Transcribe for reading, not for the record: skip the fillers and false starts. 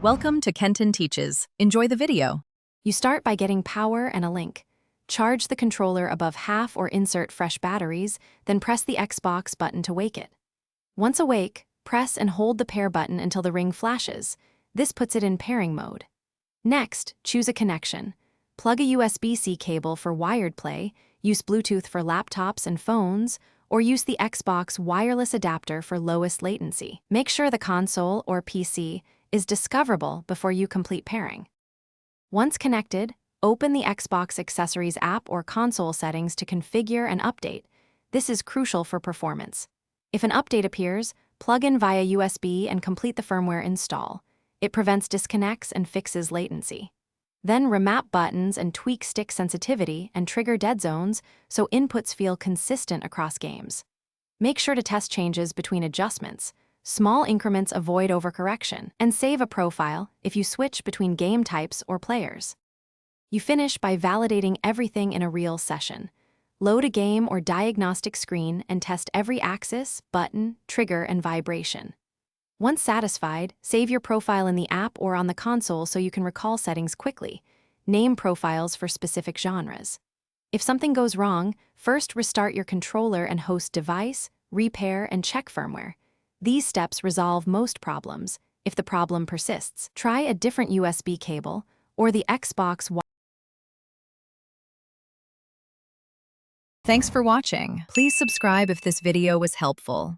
Welcome to Kenton Teaches. Enjoy the video. You start by getting power and a link. Charge the controller above half or insert fresh batteries, then press the Xbox button to wake it. Once awake, press and hold the pair button until the ring flashes. This puts it in pairing mode. Next, choose a connection. Plug a USB-C cable for wired play, use Bluetooth for laptops and phones, or use the Xbox wireless adapter for lowest latency. Make sure the console or PC is discoverable before you complete pairing. Once connected, open the Xbox Accessories app or console settings to configure and update. This is crucial for performance. If an update appears, plug in via USB and complete the firmware install. It prevents disconnects and fixes latency. Then remap buttons and tweak stick sensitivity and trigger dead zones so inputs feel consistent across games. Make sure to test changes between adjustments. Small increments avoid overcorrection, and save a profile if you switch between game types or players. You finish by validating everything in a real session. Load a game or diagnostic screen and test every axis, button, trigger, and vibration. Once satisfied, save your profile in the app or on the console so you can recall settings quickly. Name profiles for specific genres. If something goes wrong, first restart your controller and host device, repair, and check firmware. These steps resolve most problems. If the problem persists, try a different USB cable or the Xbox. Thanks for watching. Please subscribe if this video was helpful.